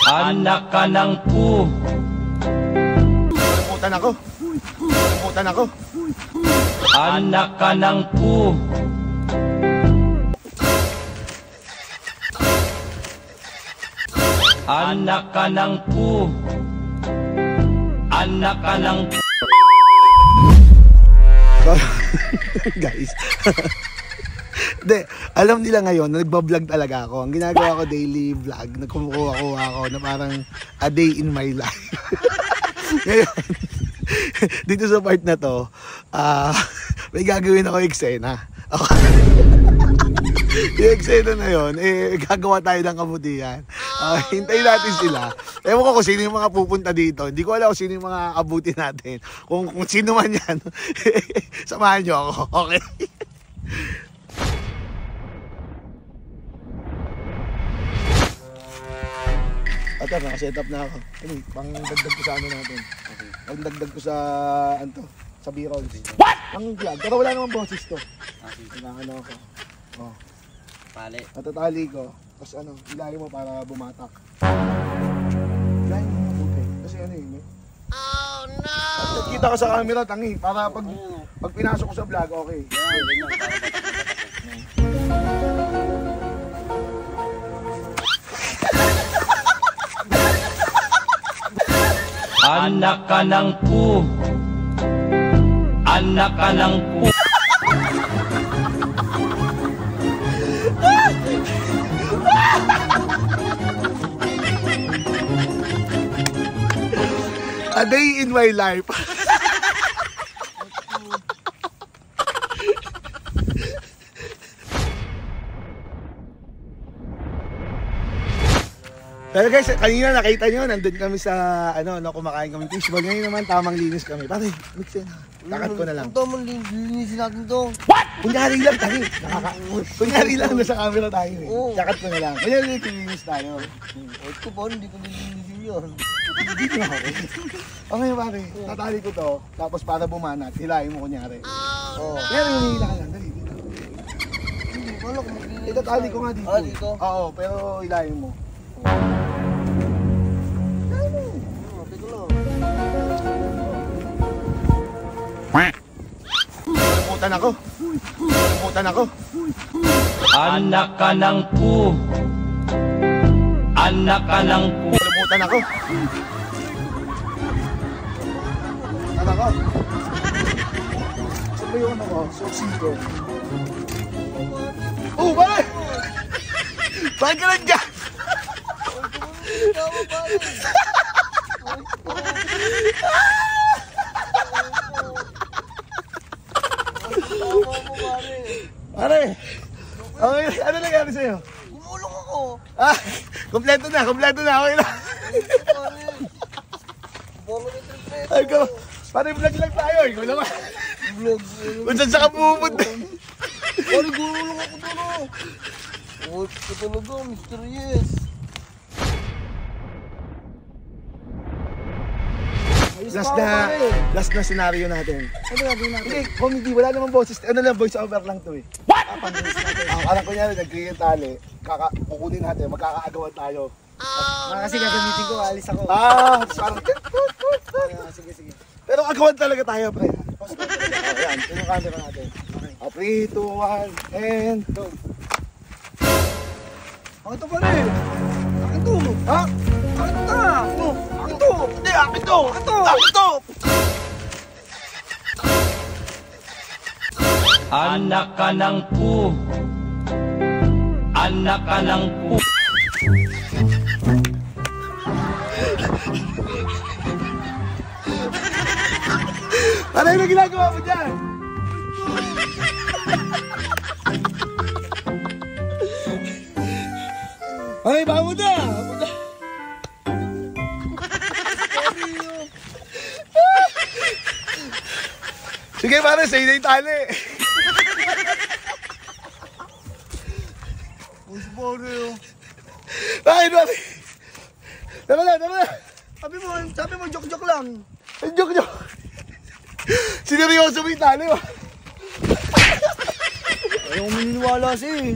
Anak ka ng pu. Putan ako. Putan ako. Anak ka ng pu. Anak ka ng pu. Anak ka ng pu. Guys. Hindi, alam nila ngayon na nagbablog talaga ako. Ang ginagawa ko daily vlog, nagkumukuha ako na parang a day in my life. Ngayon, dito sa part na to, may gagawin ako eksena. Yung eksena na yun, gagawa tayo ng kabutihan. Hintayin natin sila. Ewan ko kung sino yung mga pupunta dito. Hindi ko alam kung sino yung mga abuti natin. Kung sino man yan, samahan nyo ako. Okay? Ata, nakaset up na ako. Pang dagdag ko sa ano natin. Okay. Pang dagdag ko sa, ano to, sa B-roll. What? Pang vlog. Pero wala namang boses to. Ano ako. Oh. Tali. Natatali ko. Tapos ano, ilalim mo para bumatak. Ilalim mo mabuti. Kasi ano yun eh. Oh no! At kita ko sa camera, tangi. Para pag pinasok ko sa vlog, okay. Anak ka ng pu. Anak ka ng pu. A day in my life. Pero guys, kanina nakita nyo, nandun kami sa, ano, kumakain kami fishball. Ngayon naman, tamang linis kami. Pare, mix yan. Takat ko na lang. Ito, linisin natin to. What? Kunyari lang tayo. Kunyari lang, nasa camera tayo eh. Takat ko na lang. Kunyari, linis tayo. Ito pa, hindi ko nilinisin yun. Hindi ko na ako. Okay, pare, tatali ko to. Tapos para bumanat, hilahin mo kunyari. Pero humihila ka lang, dali. Wala ko maglilinis. Itatali ko nga dito. Ah, dito? Oo, pero hilahin mo. Putan ako. Putan ako. Anak ka ng pu. Anak ka ng pu. Putan ako. Putan ako. Sabi yung ano ko, suksi ko. Oh, bakit? Bakit ka nandiyan? Pare, okay, ano nangyari sa'yo? Gumulong ako. Kompleto na, okay na. Ay ko, pare vlog lang tayo, ikaw naman. Vlog. Kung saan ka pupunta? Pare, gumulong ako doon. What ka talaga, mysterious. Last na scenario natin. Ano gagawin natin? Hindi, comedy, wala namang boses. Ano lang, voice over lang to eh. What? Parang kunyari, nag-create tali, kukunin natin, magkakaagawan tayo. Kasi gagamitin ko, alis ako. Parang... Sige. Pero agawan talaga tayo, pre. Ayan, ito yung camera natin. 3, 2, 1, and go. Akin to pare. Akin to. Ha? Akin to. Akin to! Hindi, akin to! Akin to! Anak ka ng pu. Anak ka ng pu. Ano yung ginagawa mo dyan? Ay, bago na! Sige pare, sa'yo na yung tali. Bakit pare? Tama na. Sabi mo, joke lang. Joke. Sineryoso mo yung tali ba? Ayaw mo maniniwala siya eh.